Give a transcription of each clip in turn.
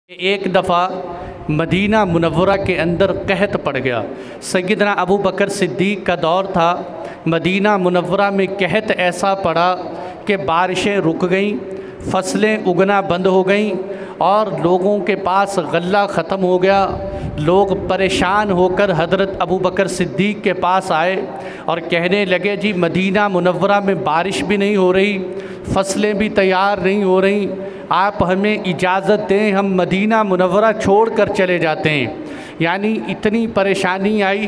एक दफ़ा Medina Munawwara के अंदर कहत पड़ गया। सैयदना अबू बकर सिद्दीक़ का दौर था। मदीना मुनव्वरा में कहत ऐसा पड़ा कि बारिशें रुक गईं, फसलें उगना बंद हो गईं और लोगों के पास गल्ला ख़त्म हो गया। लोग परेशान होकर हज़रत अबू बकर सिद्दीक़ के पास आए और कहने लगे, जी मदीना मुनव्वरा में बारिश भी नहीं हो रही, फसलें भी तैयार नहीं हो रही, आप हमें इजाज़त दें, हम मदीना मुनव्वरा छोड़ कर चले जाते हैं। यानी इतनी परेशानी आई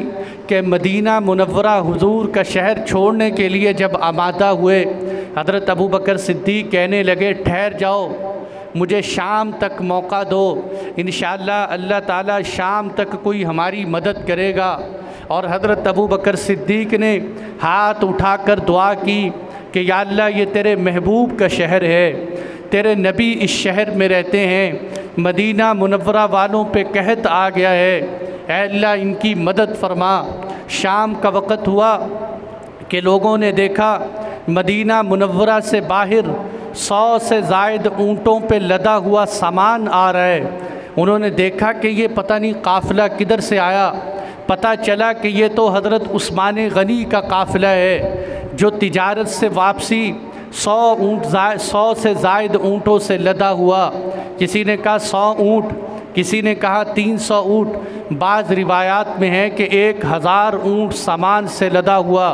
कि मदीना मुनव्वरा हुजूर का शहर छोड़ने के लिए जब आमादा हुए, हज़रत अबू बकर सिद्दीक़ कहने लगे, ठहर जाओ, मुझे शाम तक मौका दो, इंशाअल्लाह अल्लाह ताला शाम तक कोई हमारी मदद करेगा। और हज़रत अबू बकर सिद्दीक़ ने हाथ उठाकर दुआ की कि या अल्लाह ये तेरे महबूब का शहर है, तेरे नबी इस शहर में रहते हैं, मदीना मुनव्वरा वालों पे कहत आ गया है, ऐ अल्लाह इनकी मदद फरमा। शाम का वक़्त हुआ कि लोगों ने देखा मदीना मुनव्वरा से बाहर 100 से ज़ायद ऊँटों पे लदा हुआ सामान आ रहा है। उन्होंने देखा कि ये पता नहीं काफ़िला किधर से आया। पता चला कि ये तो हज़रत उस्मान गनी का काफ़िला है जो तिजारत से वापसी 100 से ज़ायद ऊँटों से लदा हुआ। किसी ने कहा 100 ऊँट, किसी ने कहा 300 ऊँट, बाज़ रिवायात में है कि 1000 ऊँट सामान से लदा हुआ।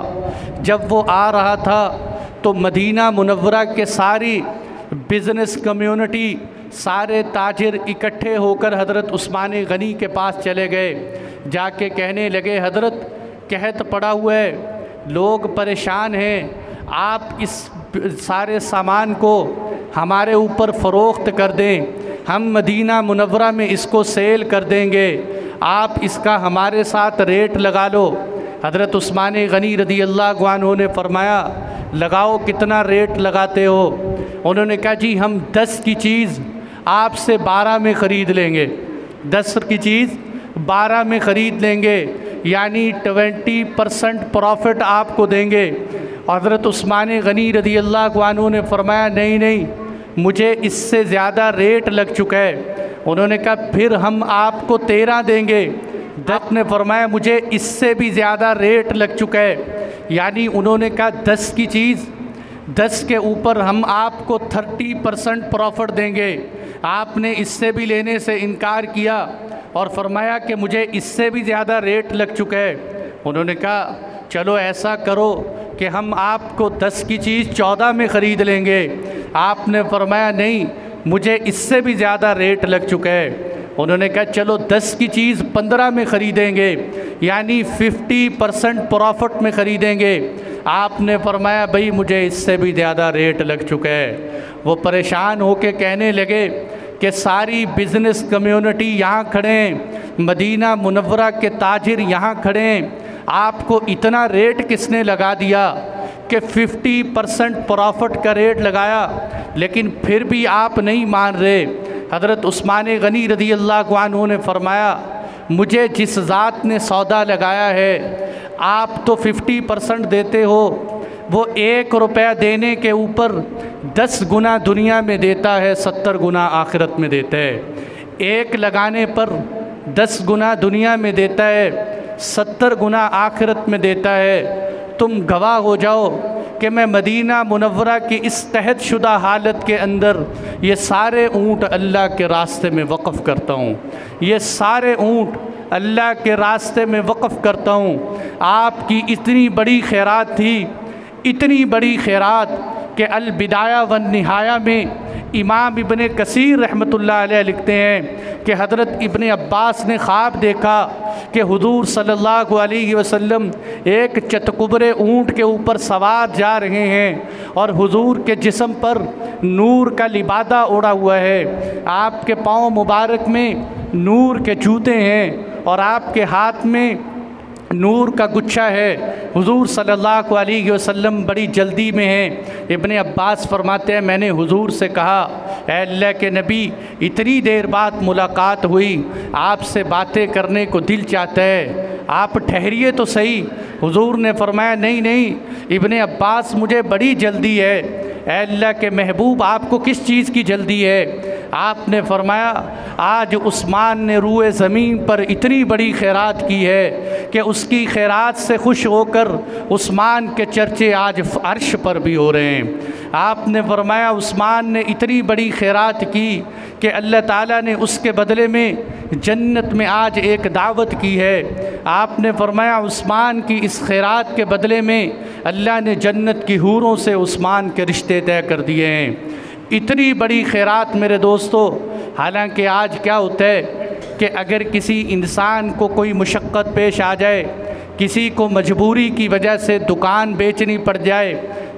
जब वो आ रहा था तो मदीना मुनव्वरा के सारी बिज़नेस कम्युनिटी, सारे ताजिर इकट्ठे होकर हज़रत उस्मान गनी के पास चले गए। जाके कहने लगे, हज़रत कहत पड़ा हुआ है, लोग परेशान हैं, आप इस सारे सामान को हमारे ऊपर फ़रोख्त कर दें, हम मदीना मुनव्वरा में इसको सेल कर देंगे, आप इसका हमारे साथ रेट लगा लो। हज़रत उस्मान गनी रज़ी अल्लाह अन्हु ने फरमाया, लगाओ, कितना रेट लगाते हो? उन्होंने कहा, जी हम 10 की चीज़ आपसे 12 में ख़रीद लेंगे, 10 की चीज़ 12 में ख़रीद लेंगे, यानी 20% प्रॉफिट आपको देंगे। हज़रत उस्मान गनी रज़ी अल्लाह अन्हु ने फरमाया, नहीं नहीं, मुझे इससे ज़्यादा रेट लग चुका है। उन्होंने कहा, फिर हम आपको 13 देंगे। दत्त ने फरमाया, मुझे इससे भी ज़्यादा रेट लग चुका है। यानी उन्होंने कहा 10 की चीज़ 10 के ऊपर हम आपको 30% प्रॉफिट देंगे। आपने इससे भी लेने से इनकार किया और फरमाया कि मुझे इससे भी ज़्यादा रेट लग चुका है। उन्होंने कहा, चलो ऐसा करो कि हम आपको 10 की चीज़ 14 में ख़रीद लेंगे। आपने फरमाया, नहीं, मुझे इससे भी ज़्यादा रेट लग चुका है। उन्होंने कहा, चलो 10 की चीज़ 15 में ख़रीदेंगे, यानी 50% प्रॉफिट में ख़रीदेंगे। आपने फरमाया, भाई मुझे इससे भी ज़्यादा रेट लग चुका है। वो परेशान होकर कहने लगे कि सारी बिज़नेस कम्युनिटी यहाँ खड़े हैं, मदीना मुनव्वरा के ताजिर यहाँ खड़े हैं, आपको इतना रेट किसने लगा दिया कि 50% प्रॉफिट का रेट लगाया, लेकिन फिर भी आप नहीं मान रहे। हज़रत उस्मान गनी रज़ी अल्लाह अन्हु ने फरमाया, मुझे जिस ज़ात ने सौदा लगाया है, आप तो 50% देते हो, वो 1 रुपया देने के ऊपर 10 गुना दुनिया में देता है, 70 गुना आखिरत में देता है। 1 लगाने पर 10 गुना दुनिया में देता है, 70 गुना आखिरत में देता है। तुम गवाह हो जाओ कि मैं मदीना मुनव्वरा की इस तहत शुदा हालत के अंदर ये सारे ऊँट अल्लाह के रास्ते में वक़फ़ करता हूँ, ये सारे ऊँट अल्लाह के रास्ते में वक़फ़ करता हूँ। आपकी इतनी बड़ी खैरात थी, इतनी बड़ी खैरात कि अल बिदाया वन निहाया में इमाम इब्ने कसीर रहमतुल्लाह अलैह लिखते हैं कि हज़रत इब्ने अब्बास ने ख्वाब देखा कि हुज़ूर सल्लल्लाहु अलैहि वसल्लम एक चतकुबरे ऊँट के ऊपर सवार जा रहे हैं और हुज़ूर के जिस्म पर नूर का लिबादा ओढ़ा हुआ है, आपके पाँव मुबारक में नूर के जूते हैं और आपके हाथ में नूर का गुच्छा है। हुज़ूर सल्लल्लाहु अलैहि वसल्लम बड़ी जल्दी में हैं। इब्ने अब्बास फरमाते हैं, मैंने हुज़ूर से कहा, ऐ अल्लाह के नबी, इतनी देर बाद मुलाकात हुई, आपसे बातें करने को दिल चाहता है, आप ठहरिए तो सही। हुज़ूर ने फरमाया, नहीं नहीं इब्ने अब्बास, मुझे बड़ी जल्दी है। ऐ अल्लाह के महबूब आपको किस चीज़ की जल्दी है? आपने फरमाया आज उस्मान ने रूए ज़मीन पर इतनी बड़ी खैरात की है कि उसकी खैरात से खुश होकर उस्मान के चर्चे आज अर्श पर भी हो रहे हैं। आपने फरमाया उस्मान ने इतनी बड़ी खैरात की कि अल्लाह ताला ने उसके बदले में जन्नत में आज एक दावत की है। आपने फरमाया उस्मान की इस खैरात के बदले में अल्लाह ने जन्नत की हूरों से उस्मान के रिश्ते तय कर दिए हैं। इतनी बड़ी खैरात मेरे दोस्तों। हालांकि आज क्या होता है कि अगर किसी इंसान को कोई मुशक्क़त पेश आ जाए, किसी को मजबूरी की वजह से दुकान बेचनी पड़ जाए,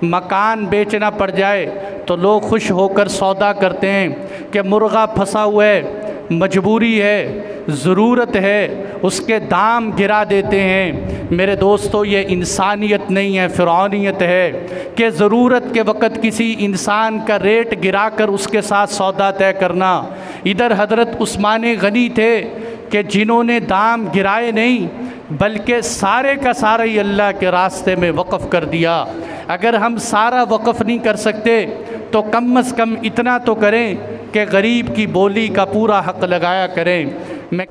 मकान बेचना पड़ जाए, तो लोग खुश होकर सौदा करते हैं कि मुर्गा फंसा हुआ है, मजबूरी है, ज़रूरत है, उसके दाम गिरा देते हैं। मेरे दोस्तों ये इंसानियत नहीं है, फ़िरौनियत है कि ज़रूरत के वक़्त किसी इंसान का रेट गिराकर उसके साथ सौदा तय करना। इधर हज़रत उस्मान गनी थे कि जिन्होंने दाम गिराए नहीं बल्कि सारे का सारा ही अल्लाह के रास्ते में वक़फ़ कर दिया। अगर हम सारा वक़फ़ नहीं कर सकते तो कम से कम इतना तो करें कि गरीब की बोली का पूरा हक़ लगाया करें। मैं